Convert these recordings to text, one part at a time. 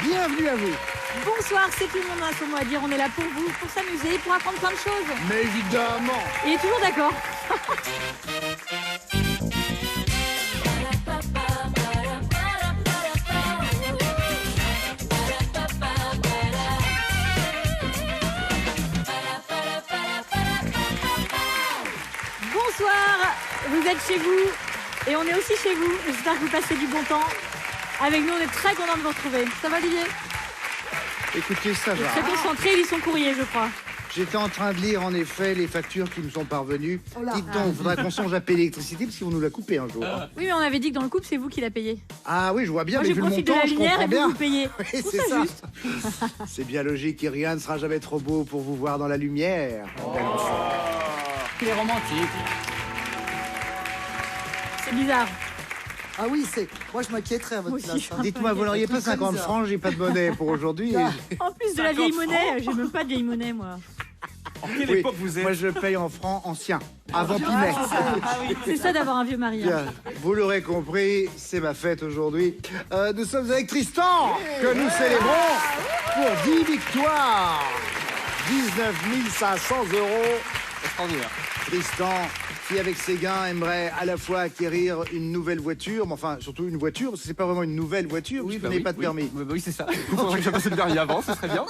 Bienvenue à vous. Bonsoir, c'est tout le monde a son mot à dire. On est là pour vous, pour s'amuser, pour apprendre plein de choses. Mais évidemment. Il est toujours d'accord. Bonsoir, vous êtes chez vous et on est aussi chez vous. J'espère que vous passez du bon temps. Avec nous, on est très contents de vous retrouver. Ça va, Olivier? Écoutez, ça va. Très concentré, il lit son courrier, je crois. J'étais en train de lire, en effet, les factures qui nous sont parvenues. Dites donc, il faudra qu'on songe à payer l'électricité parce qu'ils vont nous la couper un jour. Oui, mais on avait dit que dans le couple, c'est vous qui la payez. Ah oui, je vois bien, Moi, mais je vu le profite de montant, la je lumière comprends et bien. vous payez. Oui, Je trouve c'est ça ça. juste. C'est bien logique et rien ne sera jamais trop beau pour vous voir dans la lumière. Belle enfant. Il est romantique. C'est bizarre. Ah oui, c'est. Moi, je m'inquiéterais à votre Moi aussi, place. je hein. Dites-moi, vous n'auriez pas C'est très 50 bizarre. francs, j'ai pas de monnaie pour aujourd'hui. En plus de la 50 vieille monnaie, francs. j'ai même pas de vieille monnaie, moi. En quelle Oui, époque vous êtes? moi je paye en francs anciens, avant Pinet. C'est ça d'avoir un vieux mari. hein. Bien, vous l'aurez compris, c'est ma fête aujourd'hui. Nous sommes avec Tristan, que nous célébrons pour 10 victoires. 19 500 €. Extraordinaire. Tristan, qui avec ses gains aimerait à la fois acquérir une nouvelle voiture, mais enfin surtout une voiture, parce que c'est pas vraiment une nouvelle voiture, parce que vous n'avez pas de permis. Oui, c'est ça. Il faudrait que je passe le permis avant, ce serait bien.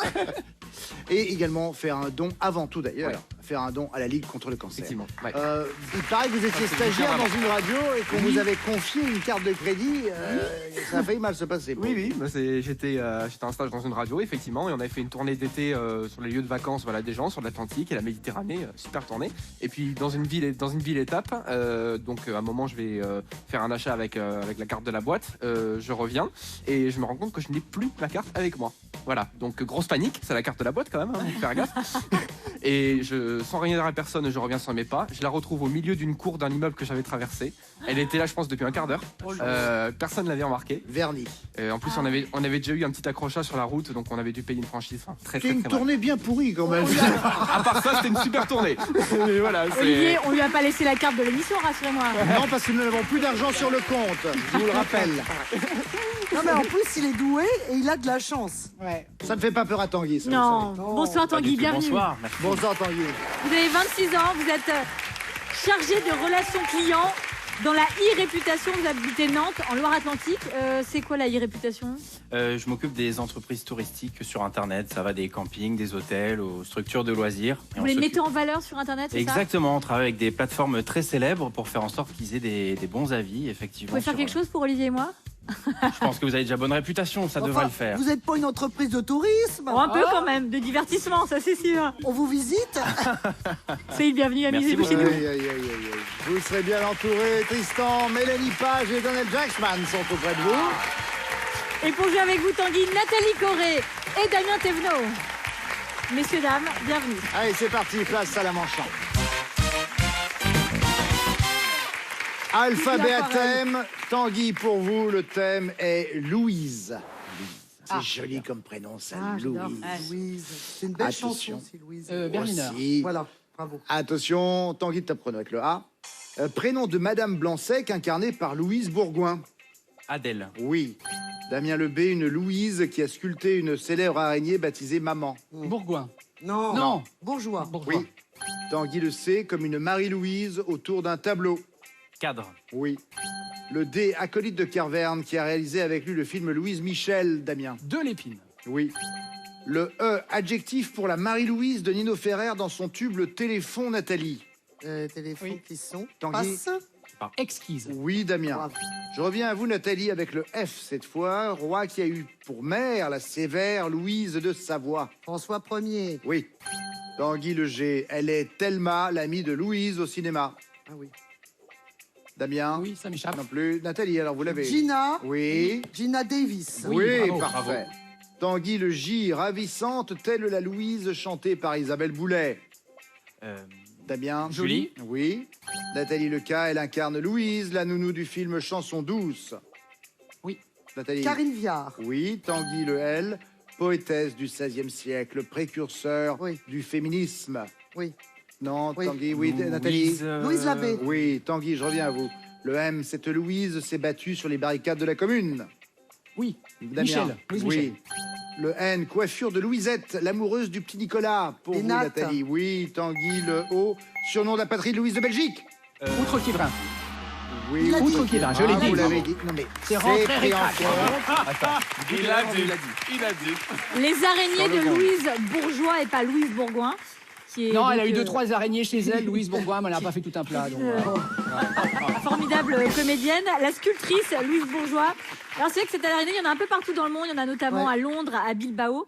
Et également faire un don, avant tout d'ailleurs, Ouais. faire un don à la Ligue contre le cancer. Effectivement. Ouais. Il paraît que vous étiez c'est stagiaire bien dans avant. une radio et qu'on Oui. vous avait confié une carte de crédit. Ça a failli mal se passer. Oui, oui, bah j'étais en stage dans une radio, effectivement, et on avait fait une tournée d'été sur les lieux de vacances des gens, sur l'Atlantique et la Méditerranée, super tournée. Et puis dans une ville étape, donc à un moment je vais faire un achat avec la carte de la boîte, je reviens et je me rends compte que je n'ai plus ma carte avec moi. Voilà, donc grosse panique, c'est la carte de la boîte quand même, hein, faut faire gaffe. Et sans rien dire à personne, je reviens sur mes pas, je la retrouve au milieu d'une cour d'un immeuble que j'avais traversé. Elle était là, je pense, depuis un quart d'heure. Personne ne l'avait remarqué. Vernis. En plus, on avait déjà eu un petit accrochage sur la route, donc on avait dû payer une franchise. Enfin, très, C'est très, une très mal. tournée bien pourrie quand même. À part ça, c'était une super tournée. Mais voilà, Olivier, on lui a pas laissé la carte de l'émission, rassurez-moi. Non, parce que nous n'avons plus d'argent sur le compte, je vous le rappelle. Non, mais en plus, il est doué et il a de la chance. Ça ne fait pas peur à Tanguy, ça, Non. vous savez. Bonsoir Tanguy, bienvenue. Bonsoir, merci. Bonsoir Tanguy. Vous avez 26 ans, vous êtes chargé de relations clients dans la e-réputation. Vous habitez Nantes, en Loire-Atlantique. C'est quoi la e-réputation? Je m'occupe des entreprises touristiques sur Internet. Ça va des campings, des hôtels, aux structures de loisirs. Et Vous on les s'occupe- mettez en valeur sur Internet, c'est ça? Exactement. On travaille avec des plateformes très célèbres pour faire en sorte qu'ils aient des bons avis, Vous effectivement. pouvez faire sur- quelque chose pour Olivier et moi? Je pense que vous avez déjà bonne réputation. Ça devrait Enfin, le faire. Vous n'êtes pas une entreprise de tourisme. Oh, un peu quand même, de divertissement, ça c'est sûr. On vous visite. Soyez bienvenue, Merci amusez-vous chez beaucoup. nous. Aïe, aïe, aïe, aïe, aïe. Vous serez bien entouré. Tristan, Mélanie Page et Donald Jacksman sont auprès de vous. Et pour jouer avec vous, Tanguy, Nathalie Corré et Damien Thévenot. Messieurs, dames, bienvenue. Allez, c'est parti, place à la manchant. Alphabet à thème. Tanguy, pour vous, le thème est Louise. C'est joli comme prénom, ça, j'adore. Louise. Louise. C'est une belle Attention. chanson, c'est Louise. Berliner. Aussi. Voilà, bravo. Attention, Tanguy de top chrono avec le A. Prénom de Madame Blanc-Sec incarné par Louise Bourgoin. Adèle. Oui. Damien Lebé, une Louise qui a sculpté une célèbre araignée baptisée Maman. Bourgoin. Non. Non. Bourgeois. Oui. Tanguy le C comme une Marie-Louise autour d'un tableau. Cadre. Oui. Le D, acolyte de Kerverne, qui a réalisé avec lui le film Louise Michel, Damien. De l'épine. Oui. Le E, adjectif pour la Marie-Louise de Nino Ferrer dans son tube Le Téléphone Nathalie. Téléphone Oui. qui sont. Tanguy. Passe. Exquise. Oui, Damien. Bravo. Je reviens à vous, Nathalie, avec le F cette fois. Roi qui a eu pour mère la sévère Louise de Savoie. François Ier. Oui. Tanguy le G, elle est Thelma, l'amie de Louise au cinéma. Ah oui. Damien. Oui, ça m'échappe. Non plus. Nathalie, alors vous l'avez. Gina. Oui. Gina Davis. Oui, bravo, parfait. Tanguy le J, ravissante, telle la Louise chantée par Isabelle Boulet. Damien. Julie. Oui. Nathalie le K, elle incarne Louise, la nounou du film Chanson douce. Oui. Nathalie. Karine Viard. Oui. Tanguy le L, poétesse du XVIe siècle, précurseur Oui. du féminisme. Oui. Non, Oui. Tanguy, oui, Nathalie. Louise Labbé. Oui, Tanguy, je reviens à vous. Le M, cette Louise s'est battue sur les barricades de la commune. Oui. Damien. Michel. Louise Oui. Michel. Le N, coiffure de Louisette, l'amoureuse du petit Nicolas. Pour Et vous, Nat. Nathalie. Oui, Tanguy, le O, surnom de la patrie de Louise de Belgique. Outre-Quiverin. Oui, Il a dit. Outre-Quiverin, je l'ai dit. Vous l'avez dit. Non, mais C'est rentré pris en récré. compte. Il a dit. Les araignées Sur le de vent. Louise Bourgeois et pas Louise Bourgoin. Qui est Non, elle a donc, eu 2-3 araignées chez elle, Louise Bourgoin, mais elle n'a pas fait tout un plat. Donc, formidable comédienne. La sculptrice Louise Bourgeois. Alors c'est vrai que cette araignée, il y en a un peu partout dans le monde. Il y en a notamment à Londres, à Bilbao.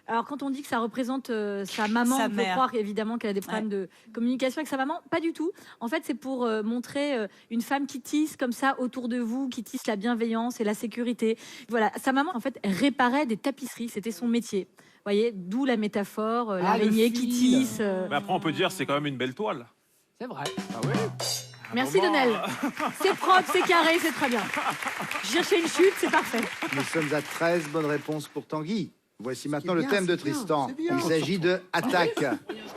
Alors quand on dit que ça représente sa maman, Sa on peut mère. croire évidemment qu'elle a des problèmes de communication avec sa maman. Pas du tout. En fait, c'est pour montrer une femme qui tisse comme ça autour de vous, qui tisse la bienveillance et la sécurité. Voilà, sa maman en fait réparait des tapisseries. C'était son métier. Vous voyez, d'où la métaphore, l'araignée le qui fil. tisse. Mais après, on peut dire c'est quand même une belle toile. c'est vrai. Merci Donnel. C'est propre, c'est carré, c'est très bien. Je cherchais une chute, c'est parfait. Nous sommes à 13 bonnes réponses pour Tanguy. Voici maintenant le bien, thème de c'est bien, Tristan. c'est bien. Il s'agit de attaque.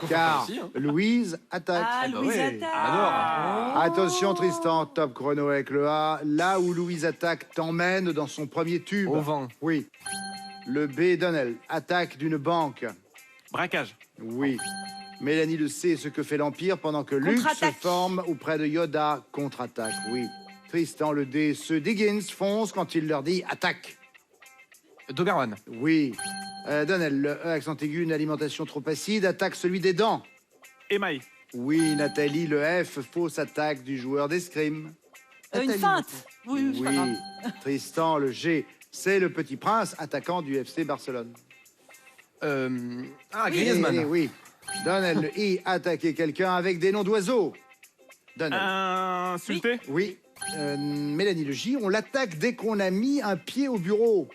Car aussi, hein. Louise attaque. Ah, Louise attaque. Attention Tristan, top chrono avec le A. Là où Louise attaque t'emmène dans son premier tube. Au vent. Oui. Le B, Donnel, attaque d'une banque. Braquage. Oui. Mélanie le C, ce que fait l'Empire pendant que Luke se Contre-attaque. forme auprès de Yoda. Contre-attaque, oui. Tristan le D, ceux d'Higgins foncent quand il leur dit attaque. Doberman. Oui. Donnel, le E, accent aigu, une alimentation trop acide, attaque celui des dents. Émail. Oui, Nathalie, le F, fausse attaque du joueur d'escrime. Une Nathalie, feinte. Oui, c'est pas grave. Tristan, le G, c'est le petit prince, attaquant du FC Barcelone. Griezmann. Oui. Donnel, le I, attaquer quelqu'un avec des noms d'oiseaux. Donnel. Insulté. Oui. Mélanie, le J, on l'attaque dès qu'on a mis un pied au bureau.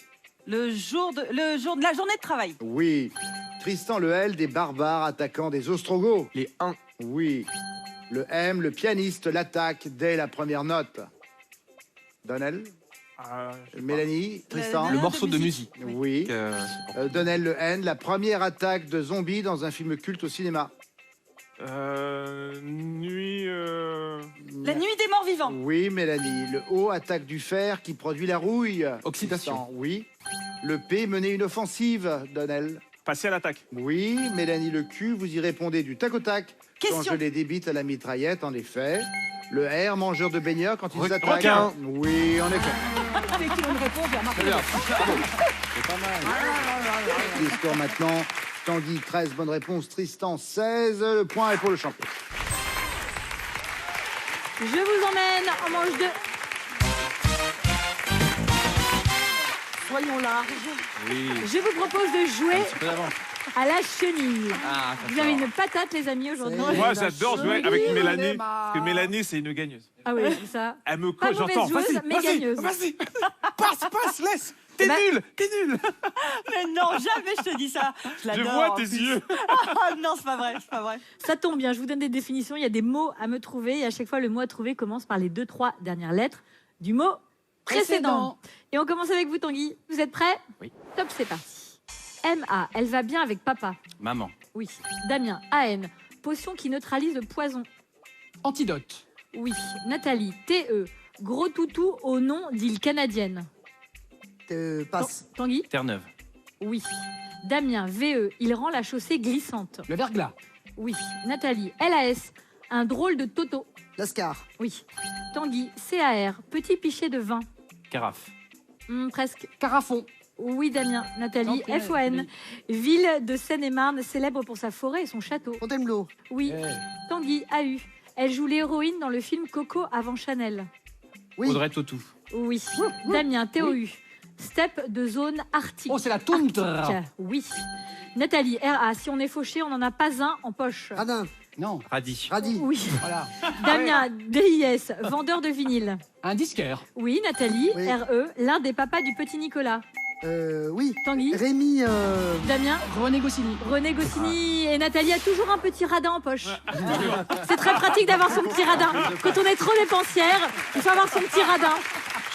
Le jour de la journée de travail. Oui. Tristan, le L, des barbares attaquant des ostrogoths. Les 1. Oui. Le M, le pianiste l'attaque dès la première note. Donnel, Mélanie, Tristan. Le morceau de musique. Oui. Donnel, le N, la première attaque de zombies dans un film culte au cinéma. Nuit. La nuit des morts vivants. Oui, Mélanie. Le O, attaque du fer qui produit la rouille. Oxydation. Tristan, oui. Le P, mener une offensive. Donnel. Passer à l'attaque. Oui. Mélanie, le Q, vous y répondez du tac au tac. Question. Quand je les débite à la mitraillette, en effet. Le R, mangeur de baigneurs quand ils Requin. attaquent. Oui, en effet. Avec qui on répond, j'ai remarqué. Les scores maintenant. Tanguy, 13 bonnes réponses. Tristan, 16. Le point est pour le champion. Je vous emmène en manche 2. Soyons larges. Je vous propose de jouer à la chenille. Ah, Vous avez une patate, les amis, aujourd'hui. Moi, j'adore jouer avec chenille, Mélanie. Mélanie. Parce que Mélanie, c'est une gagneuse. Ah oui, c'est ça. Elle me Pas colle, mauvaise j'entends. joueuse, Vas-y, mais vas-y, gagneuse. vas-y. Passe, laisse. T'es Bah- nul, t'es nul. Mais non, jamais je te dis ça. Je Je l'adore. vois en tes plus. yeux. Ah non, c'est pas vrai, c'est pas vrai. Ça tombe bien, je vous donne des définitions. Il y a des mots à me trouver. Et à chaque fois, le mot à trouver commence par les 2-3 dernières lettres du mot précédent. Et on commence avec vous, Tanguy. Vous êtes prêts? Oui. Top, c'est parti. M.A. Elle va bien avec papa. Maman. Oui. Damien. A.N. Potion qui neutralise le poison. Antidote. Oui. Nathalie. T.E. Gros toutou au nom d'île canadienne. Passe. Tanguy. Terre-Neuve. Oui. Damien. V.E. Il rend la chaussée glissante. Le verglas. Oui. Nathalie. L.A.S. Un drôle de toto. Lascar. Oui. Tanguy. C.A.R. Petit pichet de vin. Carafe. Presque. Carafon. Oui, Damien. Nathalie. Ok, F.O.N. Ville de Seine-et-Marne, célèbre pour sa forêt et son château. Fontainebleau. Oui. Tanguy. A.U. Elle joue l'héroïne dans le film Coco avant Chanel. Oui. Audrey Tautou. Oui. Damien. T.O.U. Steppe de zone arctique. Oh, c'est la toundra. Arctique. Oui. Nathalie. R.A. Si on est fauché, on n'en a pas un en poche. Radin. Non. Radis. Radis. Oui. Voilà. Damien. D.I.S. Vendeur de vinyle. Un disquaire. Oui. Nathalie. Oui. R.E. L'un des papas du petit Nicolas. Oui. Tanguy. Rémi. Damien. René Goscinny. René Goscinny et Nathalie a toujours un petit radin en poche. C'est très pratique d'avoir son petit radin. Quand on est trop dépensière, il faut avoir son petit radin.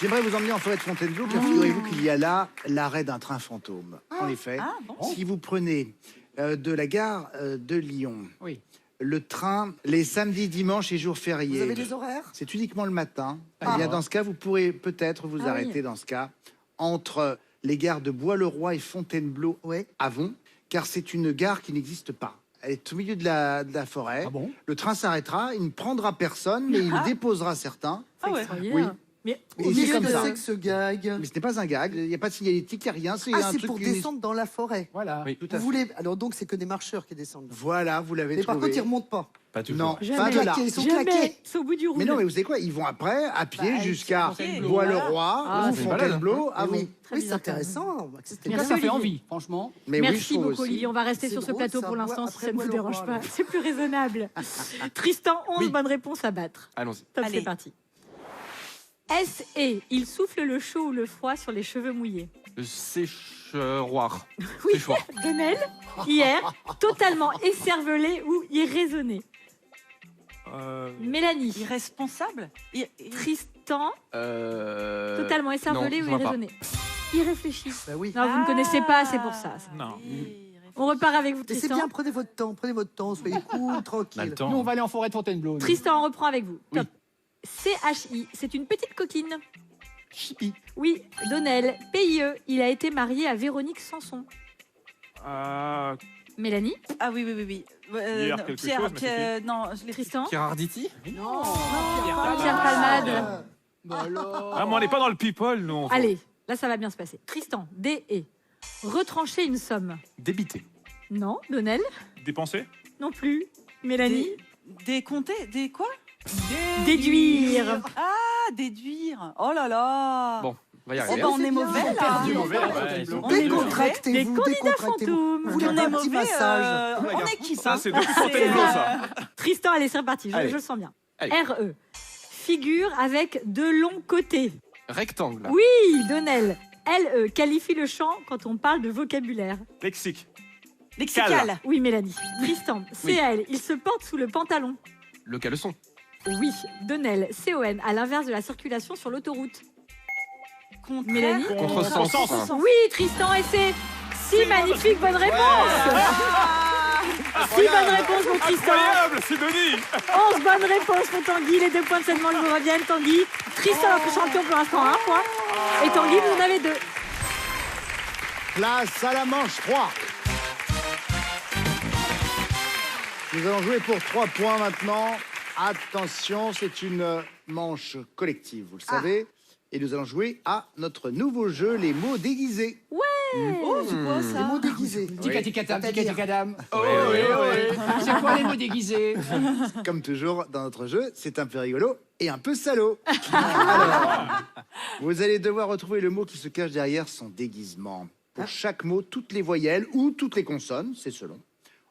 J'aimerais vous emmener en forêt de Fontainebleau, car figurez-vous qu'il y a là l'arrêt d'un train fantôme. En effet, Ah bon. si vous prenez de la gare de Lyon, Oui. le train les samedis, dimanches et jours Vous fériés, avez des horaires? c'est uniquement le matin. Ah. Eh bien, dans ce cas, vous pourrez peut-être vous Ah oui. arrêter dans ce cas entre les gares de Bois-le-Roi et Fontainebleau, Ouais. Avon, car c'est une gare qui n'existe pas. Elle est au milieu de la forêt. Ah bon? Le train s'arrêtera, il ne prendra personne, mais il déposera certains. Ah ouais. Extraordinaire. Oui. Mais Et Au c'est milieu comme de ça. c'est que ce gag. Mais ce n'est pas un gag, il n'y a pas de signalétique, il n'y a rien. C'est Ah, un c'est truc pour qui- descendre dans la forêt. Voilà. Oui. Tout à Vous fait. voulez... Alors donc, c'est que des marcheurs qui descendent. Voilà, vous l'avez Mais par trouvé. contre, ils remontent pas. Pas toujours. Non, Jamais. pas de là. Claqués, ils sont jamais. claqués. C'est au bout du roule. Mais non, mais vous savez quoi? Ils vont après à pied Bah, jusqu'à Fontainebleau. Bois-le-Roi Ah, ou c'est une balade. Fontainebleau. Ah Avon. oui, Très oui c'est bizarre, intéressant. Merci, Ça fait Olivier. envie, franchement. Mais oui, je Merci trouve beaucoup, aussi. Olivier. On va rester C'est sur ce drôle, plateau ça. pour l'instant, Ouais, si après ça ne vous Bois-le-Roi, dérange pas. alors. C'est plus raisonnable. Tristan, 11 Oui. bonnes réponses à battre. Allons-y. Top, Allez. c'est parti. S et il souffle le chaud ou le froid sur les cheveux mouillés. Le séchoir. Oui. Séchoir. Donnel, hier, totalement écervelé ou irraisonné. Mélanie, Irresponsable. Tristan, Euh, totalement écervelé non, ou je vois pas. irraisonné. Il réfléchit. Bah oui. Non, vous ne connaissez pas, c'est pour ça. Non. On repart avec vous, Mais c'est Tristan. bien, prenez votre temps, soyez cool, On a le tranquille. temps. Nous, on va aller en forêt de Fontainebleau. nous. Tristan, on reprend avec vous. Oui. Top. CHI, c'est une petite coquine. Chippy. Oui, Donnel, PIE, il a été marié à Véronique Sanson. Mélanie, Ah oui, oui, oui, oui. Hier, non, quelque Pierre, chose, mais Pierre, non, je l'ai Tristan, Pierre Arditi. Non, Pierre Palmade. Bah alors. Ah, mais on n'est pas dans le people, nous. enfin. Allez, là ça va bien se passer. Tristan, DE, retrancher une somme. Débité. Non, Donnel, Dépenser non plus. Mélanie, Des compter, des quoi? déduire. Ah, déduire. Oh là là. Bon, on va y Oh, arriver. bah, on est bien. mauvais là. Perdu mauvais, Ouais, Fontainebleau. on est décontractez-vous, Les candidats décontractez-vous. fantômes. Vous voulez On pas est un petit mauvais. massage On est qui Ça, ça c'est depuis Fontainebleau, ça. Tristan, allez, c'est reparti, je Allez. le sens bien. Allez. RE, figure avec deux longs côtés. Rectangle. Oui, Donnel. LE, qualifie le chant quand on parle de vocabulaire. Lexique. Lexical. Oui, Mélanie. Tristan, Oui. CL, il se porte sous le pantalon. Le caleçon. Oui, Donnel, CON, à l'inverse de la circulation sur l'autoroute. Contraire. Mélanie. Contresens. Oui, Tristan, et c'est si magnifique, bonne réponse. Si bonnes réponses pour Tristan. Incroyable, Sidonie. 11 bonnes réponses pour Tanguy. Les 2 points de cette manche vous reviennent. Tanguy, Tristan, notre champion pour l'instant, 1 point. Et Tanguy, vous en avez 2. Place à la manche 3. Nous allons jouer pour 3 points maintenant. Attention, c'est une manche collective, vous le savez. Et nous allons jouer à notre nouveau jeu, les mots déguisés. Oh, c'est quoi Les ça? mots déguisés. Ticati-catam, C'est-à-dire- ticati-cadam. Oh, oui, oui. C'est quoi les mots déguisés? Comme toujours dans notre jeu, c'est un peu rigolo et un peu salaud. Alors, vous allez devoir retrouver le mot qui se cache derrière son déguisement. Pour chaque mot, toutes les voyelles ou toutes les consonnes, c'est selon,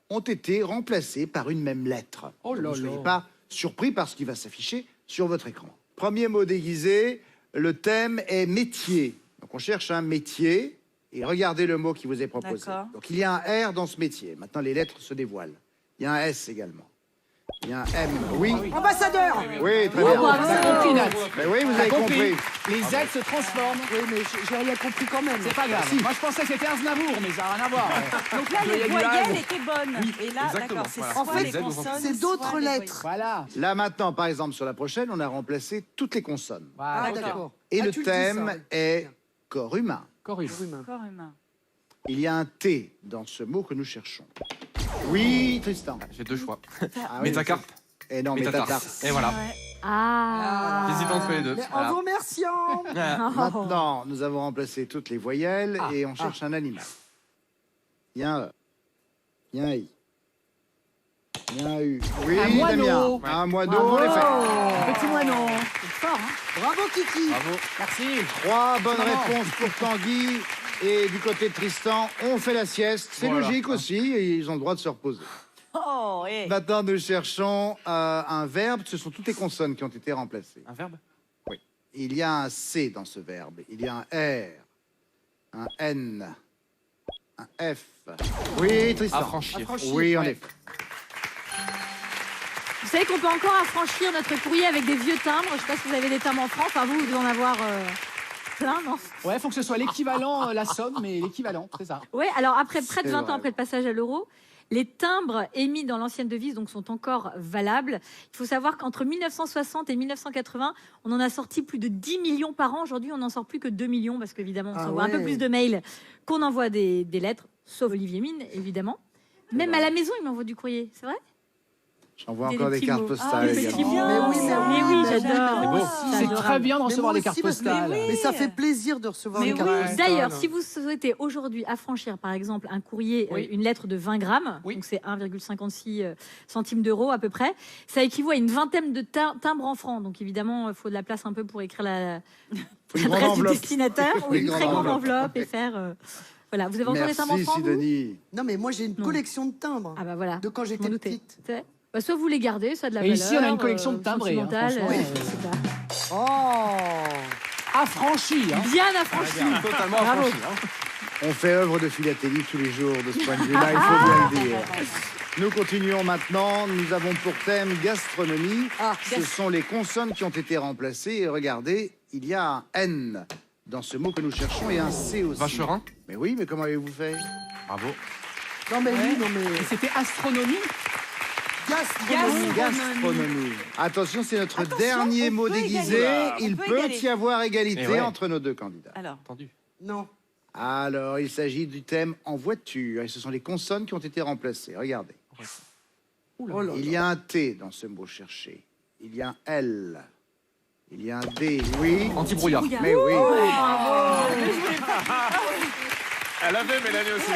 ont été remplacées par une même lettre. Oh là Donc, ne soyez là. pas surpris par ce qui va s'afficher sur votre écran. Premier mot déguisé, le thème est métier. Donc on cherche un métier et regardez le mot qui vous est proposé. D'accord. Donc il y a un R dans ce métier. Maintenant les lettres se dévoilent. Il y a un S également. Il y a un M. Oui, Ambassadeur. oui, très Oh, bien. bravo. T'as compris, Nat. Mais oui, vous T'as avez compris. compris. Les Z se transforment. Oui, mais j'ai rien compris quand même. C'est pas grave. Moi, je pensais que c'était un Znavour, mais ça n'a rien à voir. Donc là, Il y a les du voyelles havre. étaient bonnes. Et là, exactement, d'accord, c'est voilà. soit En fait, les consonnes, c'est soit d'autres les lettres. Voilà. Là maintenant, par exemple, sur la prochaine, on a remplacé toutes les consonnes. Voilà. Ah, ok. d'accord. Et Ah, le tu le dis, ça, thème ouais. est corps humain. Corrige. Oui, mais- voyelles. Corps humain. Il y a un T dans ce mot que nous cherchons. Oui, Tristan. J'ai 2 choix. Ah oui, Métacarpe. Et non, Métatarse. métatarse. Et voilà. Ouais. Ah. J'hésite entre les deux. Mais Voilà. en vous remerciant. Ah. Maintenant, nous avons remplacé toutes les voyelles Ah. et on cherche un animal. Il y a un E. Il y a un I. Il y a un U. Oui, Un moineau. Damien. Un moineau, Bravo. en effet. Petit moineau. C'est fort, hein. Bravo, Kiki. Bravo. Merci. 3 bonnes Maman. réponses pour Tanguy. Et du côté de Tristan, on fait la sieste. C'est Voilà. logique aussi, et ils ont le droit de se reposer. Oh, et Maintenant, nous cherchons un verbe. Ce sont toutes les consonnes qui ont été remplacées. Un verbe. Il y a un C dans ce verbe. Il y a un R, un N, un F. Oui, Tristan. Affranchir. Oui, en ouais. effet. Vous savez qu'on peut encore affranchir notre courrier avec des vieux timbres. Je ne sais pas si vous avez des timbres en francs. Enfin, vous devez en avoir plein, non? Ouais, faut que ce soit l'équivalent, la somme, mais l'équivalent, c'est ça. Oui, alors après près de C'est 20 vrai. ans après le passage à l'euro, Les timbres émis dans l'ancienne devise donc, sont encore valables. Il faut savoir qu'entre 1960 et 1980, on en a sorti plus de 10 millions par an. Aujourd'hui, on n'en sort plus que 2 millions parce qu'évidemment, on s'envoie un peu plus de mails qu'on envoie des lettres, sauf Olivier Mine, évidemment. Même à la maison, il m'envoie du courrier, c'est vrai? J'envoie encore des cartes mots. postales des petits également. mots. Mais oui, C'est j'adore. beau. C'est très bien de recevoir moi des cartes aussi, parce que- postales. Mais ça fait plaisir de recevoir Mais les cartes oui. postales. D'ailleurs, si vous souhaitez aujourd'hui affranchir, par exemple, un courrier, Oui. une lettre de 20 grammes, Oui. donc c'est 1,56 centimes d'euros à peu près, ça équivaut à une vingtaine de timbres en francs. Donc évidemment, il faut de la place un peu pour écrire Faut une grande l'adresse du enveloppe. destinataire Faut ou une très grande enveloppe. enveloppe et faire... Voilà, vous avez encore des timbres en Merci, francs, vous Sidonie. Non, mais moi, j'ai une Non. collection de timbres Ah bah voilà, de quand je j'étais m'en doutais. petite. C'est- Bah, soit vous les gardez, ça a de la Et valeur. ici, on a une collection de timbrés, hein, sentimentale, franchement. c'est ça. Oh Affranchi, hein. Bien affranchi. Totalement Bravo. affranchi. Hein. On fait œuvre de philatélie tous les jours de ce point de vue-là, il faut bien le dire. Nous continuons maintenant. Nous avons pour thème gastronomie. Ce sont les consonnes qui ont été remplacées. Et regardez, il y a un N dans ce mot que nous cherchons et un C aussi. Vacherin. Mais oui, mais comment avez-vous fait? Bravo. Non, mais oui, non, Et mais... c'était astronomie. Gastronomie. Gastronomie. Attention, c'est notre dernier on mot peut déguisé. égaler. Il On peut peut égaler. y avoir égalité Et ouais. entre nos deux candidats. Alors, Entendu. Non. Alors, il s'agit du thème en voiture. Et ce sont les consonnes qui ont été remplacées. Regardez. Oh là Il y a un T dans ce mot cherché. Il y a un L. Il y a un D. Oui. Anti-brouillard. Mais oui. Elle avait Mélanie aussi.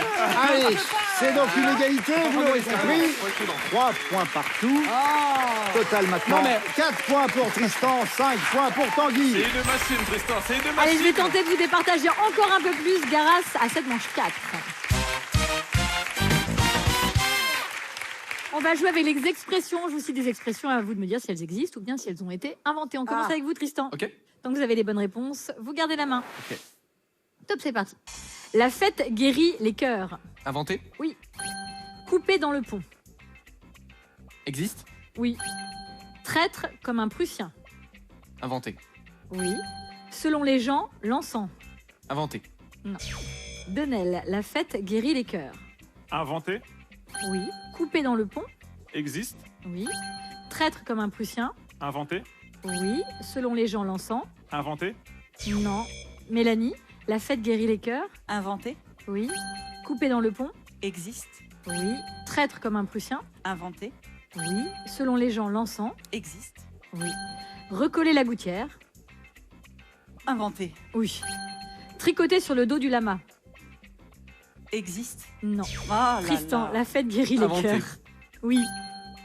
Allez, c'est donc une égalité, vous l'aurez compris. 3 points partout. Total maintenant. Non, mais- 4 points pour Tristan, 5 points pour Tanguy. C'est une machine, Tristan. C'est une machine. Allez, je vais tenter de vous départager encore un peu plus grâce à cette manche 4. On va jouer avec les expressions. Je vous cite des expressions, à vous de me dire si elles existent ou bien si elles ont été inventées. On commence avec vous, Tristan. Ok. Tant que vous avez les bonnes réponses, vous gardez la main. Ok. Top, c'est parti. La fête guérit les cœurs. Inventé. Oui. Couper dans le pont. Existe. Oui. Traître comme un Prussien. Inventé. Oui. Selon les gens, l'encens. Inventé. Denel, la fête guérit les cœurs. Inventé. Oui. Couper dans le pont. Existe. Oui. Traître comme un Prussien. Inventé. Oui. Selon les gens, l'encens. Inventé. Non. Mélanie, la fête guérit les cœurs. inventé, Oui. Couper dans le pont. existe, Oui. Traître comme un Prussien. inventé, Oui. Selon les gens, l'encens. existe, Oui. Recoller la gouttière. inventé, Oui. Tricoter sur le dos du lama. existe. Non. Oh là Tristan, là. la fête guérit les Inventé. cœurs. Oui.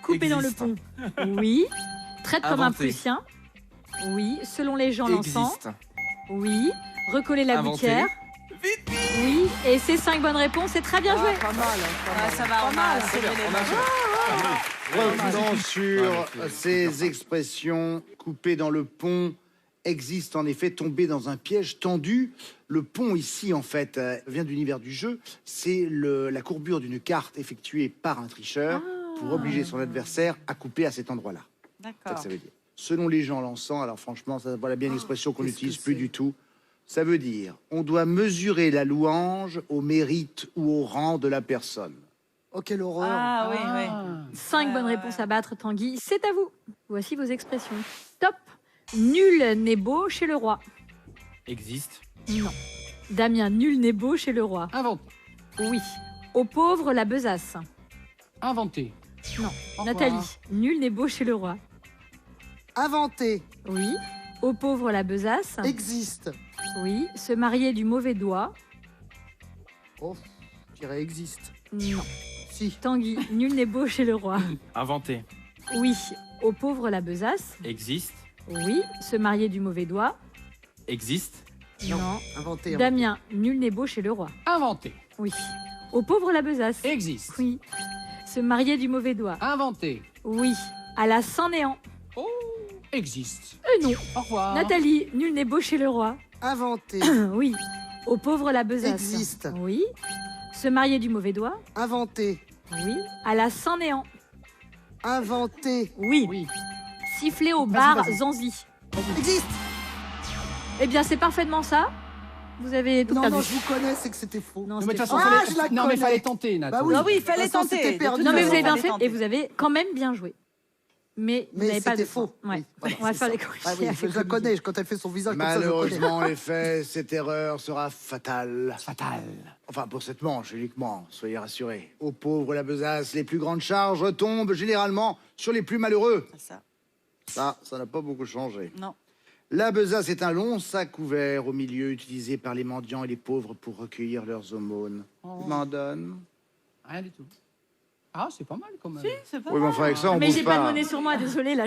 Couper dans le Existe. pont. Oui. Traite comme un Inventé. Prussien. Oui. Selon les gens, l'encens. Existe. Oui. Recoller la Inventé. gouttière. Oui. Et ces 5 bonnes réponses, c'est très bien joué. Pas mal. Ah, ça va, on a serré les mains. Revenons sur Ouais, ces expressions. Couper dans le pont existe en effet, tomber dans un piège tendu. Le pont ici, en fait, vient de l'univers du jeu. C'est la courbure d'une carte effectuée par un tricheur pour obliger son adversaire à couper à cet endroit-là. C'est ça que D'accord. ça veut dire. Selon les gens, l'encens, alors franchement, ça voilà bien une expression qu'on qu'est-ce n'utilise que plus c'est du tout. Ça veut dire, on doit mesurer la louange au mérite ou au rang de la personne. Oh, quelle horreur. Ah oui, oui. 5 Ouais, bonnes ouais, réponses ouais. à battre, Tanguy. C'est à vous. Voici vos expressions. Top. Nul n'est beau chez le roi. Existe. Non. Damien, nul n'est beau chez le roi. Inventé. Oui. Au pauvre, la besace. Inventé. Non. Au revoir. Nathalie, nul n'est beau chez le roi. Inventé. Oui. Au pauvre, la besace. Existe. Oui. Se marier du mauvais doigt. Oh, je dirais existe. Non. Si. Tanguy, nul n'est beau chez le roi. Inventé. Oui. Au pauvre, la besace. Existe. Oui. Se marier du mauvais doigt. Existe. Non. Inventé. Damien, nul n'est beau chez le roi. Inventé. Oui. Au pauvre, la besace. Existe. Oui. Se marier du mauvais doigt. Inventé. Oui. À la Saint-Néant. Oh, existe. Non. Au revoir. Nathalie, nul n'est beau chez le roi. Inventé. Oui. Au pauvre, la besace. Existe. Oui. Se marier du mauvais doigt. Inventé. Oui. À la Saint-Néant. Inventé. Oui. Oui. Siffler au Vas-y, bar vas-y. Zanzi. Existe. Eh bien, c'est parfaitement ça. Vous avez tout Non, perdu. non, je vous connais, c'est que c'était faux. Non, Non, mais de c'était toute façon, faux. Ah, fallait... je la non, mais connais. fallait tenter, Nat. Bah oui. Ah oui, il fallait De toute façon, tenter. c'était De perdu. toute Non, mais façon, vous avez bien fallait fait tenter. et vous avez quand même bien joué. Mais vous Mais n'avez pas de c'était points. faux. Ouais. Oui, voilà, On va c'est faire ça. les corriger. Ah oui, avec je la Olivier. connais, quand elle fait son visage comme ça, je le connais. Malheureusement, en effet, cette erreur sera fatale. Fatal. Enfin, pour cette manche uniquement, soyez rassurés. Aux pauvres la besace, les plus grandes charges retombent généralement sur les plus malheureux. Ça. Ça n'a pas beaucoup changé. Non. La besace est un long sac ouvert au milieu, utilisé par les mendiants et les pauvres pour recueillir leurs aumônes. Oh. M'en donne. Rien du tout. Ah, c'est pas mal quand même. C'est pas Oui, mais enfin, avec ça, on Mais bouge j'ai pas de monnaie sur moi, désolé là.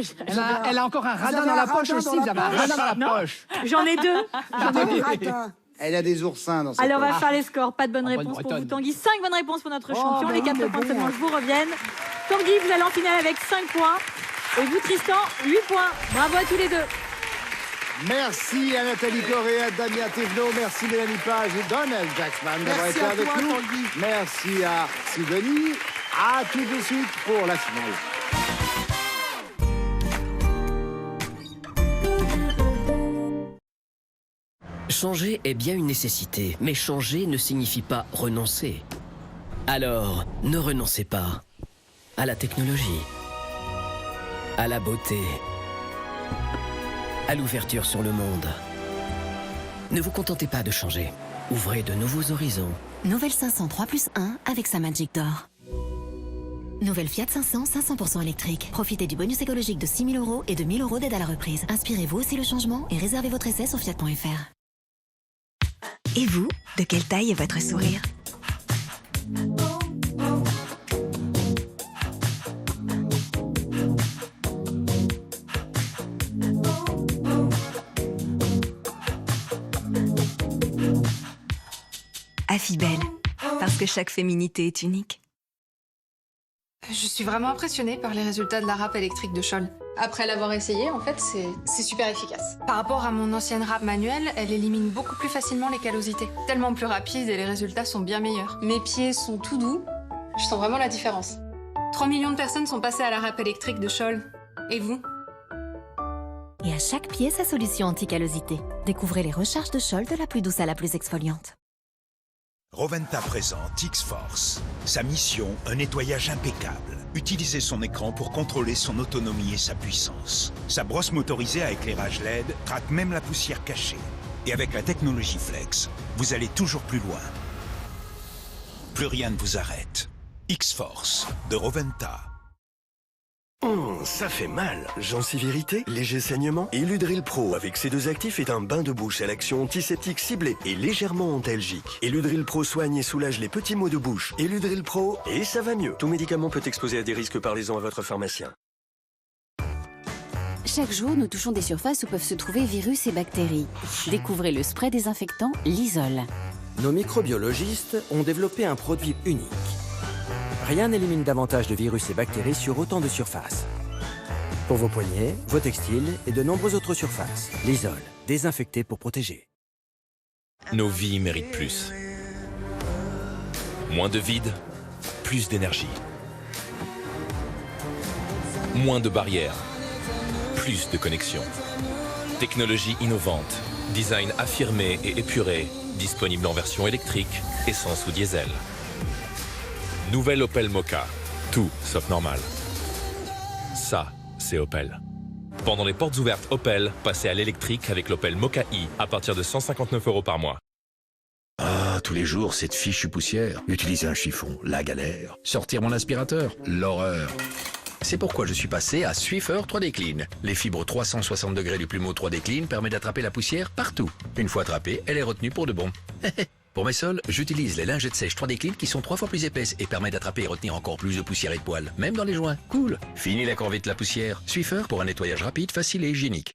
Elle a encore un radin avez dans un la poche radin aussi. dans Vous la avez un radin dans la poche. J'en ai deux. Radin. Elle a des oursins dans sa Alors on va poche. faire les scores. Pas de bonne Ah, bonne réponse pour vous, bretonne. Tanguy. 5 bonnes réponses pour notre Oh, champion. bah Les oui, 4 mais points de cette bon. manche vous reviennent. Tanguy, vous allez en finale avec 5 points. Et vous, Tristan, 8 points. Bravo à tous les deux. Merci à Nathalie Corée, à Damien Thévenot, merci Mélanie Page et Donald Jacksman d'avoir Merci été à avec toi, nous. Tanguy. Merci à Sidonie. À tout de suite pour la finale. Changer est bien une nécessité, mais changer ne signifie pas renoncer. Alors, ne renoncez pas à la technologie, à la beauté, à l'ouverture sur le monde. Ne vous contentez pas de changer. Ouvrez de nouveaux horizons. Nouvelle 500 3+1 avec sa Magic d'or. Nouvelle Fiat 500 500% électrique. Profitez du bonus écologique de 6 000 € et de 1 000 € d'aide à la reprise. Inspirez-vous aussi le changement et réservez votre essai sur fiat.fr. Et vous, de quelle taille est votre sourire? Affibel, parce que chaque féminité est unique. Je suis vraiment impressionnée par les résultats de la râpe électrique de Scholl. Après l'avoir essayé, en fait, c'est super efficace. Par rapport à mon ancienne râpe manuelle, elle élimine beaucoup plus facilement les callosités. Tellement plus rapide et les résultats sont bien meilleurs. Mes pieds sont tout doux. Je sens vraiment la différence. 3 millions de personnes sont passées à la râpe électrique de Scholl. Et vous? Et à chaque pied, sa solution anti-callosité. Découvrez les recharges de Scholl de la plus douce à la plus exfoliante. Roventa présente X-Force. Sa mission, un nettoyage impeccable. Utilisez son écran pour contrôler son autonomie et sa puissance. Sa brosse motorisée à éclairage LED traque même la poussière cachée. Et avec la technologie Flex, vous allez toujours plus loin. Plus rien ne vous arrête. X-Force de Roventa. Ça fait mal. Gencive irritée, léger saignement. Eludril Pro avec ses deux actifs est un bain de bouche à l'action antiseptique ciblée et légèrement antalgique. Eludril Pro soigne et soulage les petits maux de bouche. Eludril Pro, et ça va mieux. Tout médicament peut exposer à des risques, parlez-en à votre pharmacien. Chaque jour, nous touchons des surfaces où peuvent se trouver virus et bactéries. Découvrez le spray désinfectant Lysol. Nos microbiologistes ont développé un produit unique. Rien n'élimine davantage de virus et bactéries sur autant de surfaces. Pour vos poignets, vos textiles et de nombreuses autres surfaces. Lysol, désinfecté pour protéger. Nos vies méritent plus. Moins de vide, plus d'énergie. Moins de barrières, plus de connexions. Technologie innovante, design affirmé et épuré, disponible en version électrique, essence ou diesel. Nouvelle Opel Mokka, tout sauf normal. Ça, c'est Opel. Pendant les portes ouvertes Opel, passez à l'électrique avec l'Opel Mokka i à partir de 159 € par mois. Ah, tous les jours, cette fichue poussière. Utiliser un chiffon, la galère. Sortir mon aspirateur, l'horreur. C'est pourquoi je suis passé à Swiffer 3D Clean. Les fibres 360 degrés du plumeau 3D Clean permettent d'attraper la poussière partout. Une fois attrapée, elle est retenue pour de bon. Pour mes sols, j'utilise les lingettes sèches 3D Clean qui sont 3 fois plus épaisses et permettent d'attraper et retenir encore plus de poussière et de poils, même dans les joints. Cool. Fini la corvée de la poussière. Swiffer pour un nettoyage rapide, facile et hygiénique.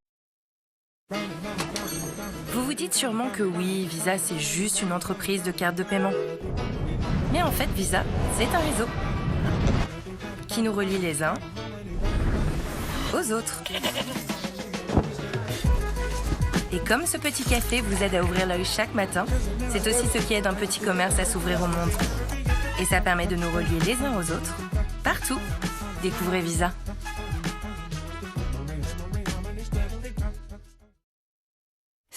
Vous vous dites sûrement que oui, Visa c'est juste une entreprise de cartes de paiement. Mais en fait, Visa, c'est un réseau qui nous relie les uns aux autres. Et comme ce petit café vous aide à ouvrir l'œil chaque matin, c'est aussi ce qui aide un petit commerce à s'ouvrir au monde. Et ça permet de nous relier les uns aux autres, partout. Découvrez Visa.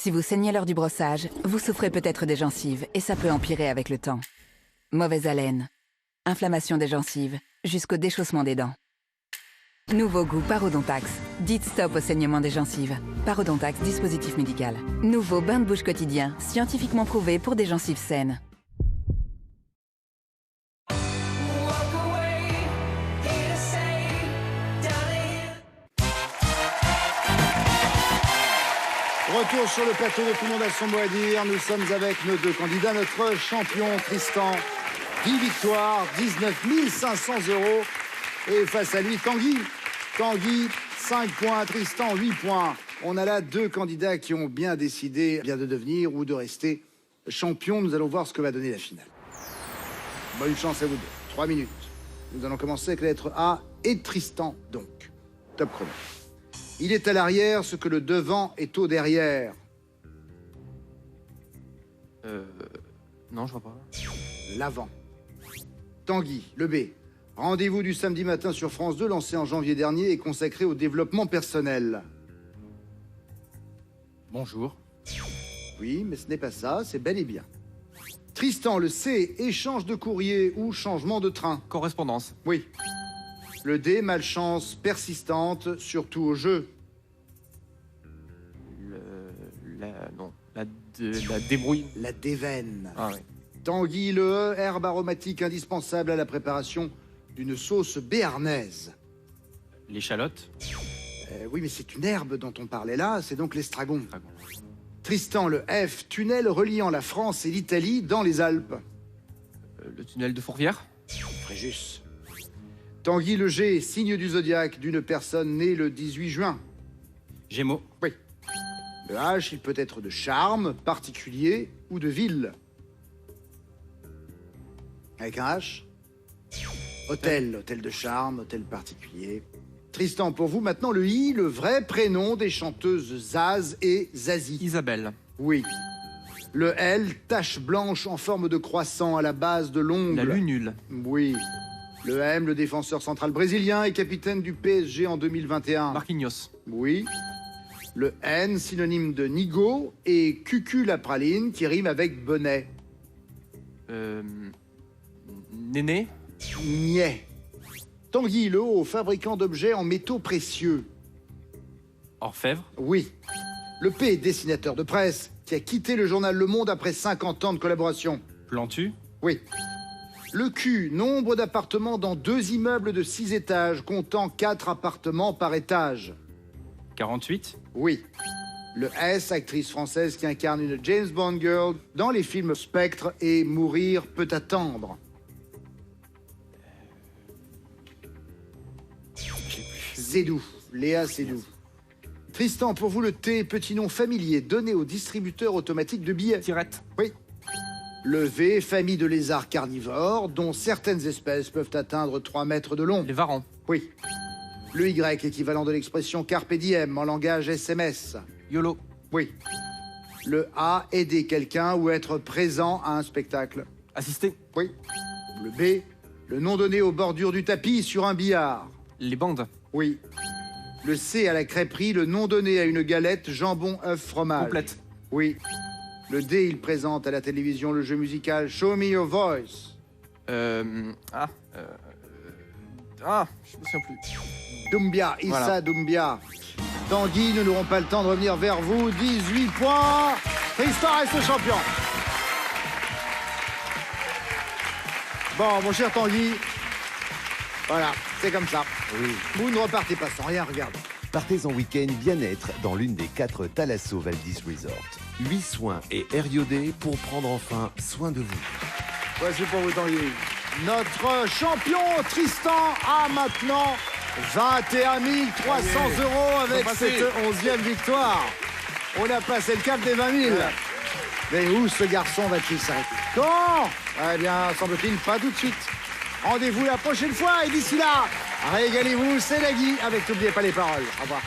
Si vous saignez lors du brossage, vous souffrez peut-être des gencives et ça peut empirer avec le temps. Mauvaise haleine, inflammation des gencives, jusqu'au déchaussement des dents. Nouveau goût Parodontax. Dites stop au saignement des gencives. Parodontax, dispositif médical. Nouveau bain de bouche quotidien, scientifiquement prouvé pour des gencives saines. Retour sur le plateau de Tout le monde a son mot à dire. Nous sommes avec nos deux candidats. Notre champion Tristan, 10 victoires, 19 500 €. Et face à lui, Tanguy. Tanguy, 5 points, Tristan, 8 points. On a là deux candidats qui ont bien décidé de devenir ou de rester champion. Nous allons voir ce que va donner la finale. Bonne chance à vous deux. 3 minutes. Nous allons commencer avec la lettre A et Tristan, donc. Top chrono. Il est à l'arrière ce que le devant est au derrière. Non, je vois pas. L'avant. Tanguy, le B. Rendez-vous du samedi matin sur France 2, lancé en janvier dernier et consacré au développement personnel. Bonjour. Oui, mais ce n'est pas ça, c'est bel et bien. Tristan, le C. Échange de courrier ou changement de train. Correspondance. Oui. Le D, malchance persistante, surtout au jeu. La débrouille. La déveine. Ah oui. Tanguy, le E, herbe aromatique indispensable à la préparation d'une sauce béarnaise. L'échalote. Oui, mais c'est une herbe dont on parlait là, c'est donc l'estragon. Tristan, le F, tunnel reliant la France et l'Italie dans les Alpes. Le tunnel de Fourvière. Fréjus. Tanguy, le G, signe du zodiaque d'une personne née le 18 juin. Gémeaux. Oui. Le H, il peut être de charme, particulier ou de ville. Avec un H. Hôtel, hôtel de charme, hôtel particulier. Tristan, pour vous, maintenant le I, le vrai prénom des chanteuses Zaz et Zazie. Isabelle. Oui. Le L, tache blanche en forme de croissant à la base de l'ongle. La lunule. Oui. Le M, le défenseur central brésilien et capitaine du PSG en 2021. Marquinhos. Oui. Le N, synonyme de nigo, et cucu la praline, qui rime avec bonnet. Néné. Niais. Tanguy, le O, fabricant d'objets en métaux précieux. Orfèvre. Oui. Le P, dessinateur de presse, qui a quitté le journal Le Monde après 50 ans de collaboration. Plantu. Oui. Le Q, nombre d'appartements dans 2 immeubles de 6 étages, comptant 4 appartements par étage. 48. Oui. Le S, actrice française qui incarne une James Bond girl dans les films Spectre et Mourir peut attendre. Seydoux, Léa Seydoux. Tristan, pour vous le T, petit nom familier donné au distributeur automatique de billets. Tirette. Oui. Le V, famille de lézards carnivores, dont certaines espèces peuvent atteindre 3 mètres de long. Les varans. Oui. Le Y, équivalent de l'expression carpe diem en langage SMS. YOLO. Oui. Le A, aider quelqu'un ou être présent à un spectacle. Assister. Oui. Le B, le nom donné aux bordures du tapis sur un billard. Les bandes. Oui. Le C, à la crêperie, le nom donné à une galette, jambon, œuf, fromage. Complète. Oui. Le D, il présente à la télévision le jeu musical Show Me Your Voice. Je me souviens plus. Doumbia, Issa Voilà. Doumbia. Tanguy, nous n'aurons pas le temps de revenir vers vous. 18 points. Tristan reste champion. Bon, mon cher Tanguy, voilà, c'est comme ça. Oui. Vous ne repartez pas sans rien, regarde. Partez en week-end bien-être dans l'une des 4 Thalasso Valdis Resort. 8 soins et air iodé pour prendre enfin soin de vous. Voici pour vous, Tanguy. Notre champion Tristan a maintenant 21 300 € avec cette 11e victoire. On a passé le cap des 20 000. Mais où ce garçon va-t-il s'arrêter? Quand? Eh bien, semble-t-il, pas tout de suite. Rendez-vous la prochaine fois et d'ici là, régalez-vous, c'est Nagui avec N'oubliez pas les paroles. Au revoir.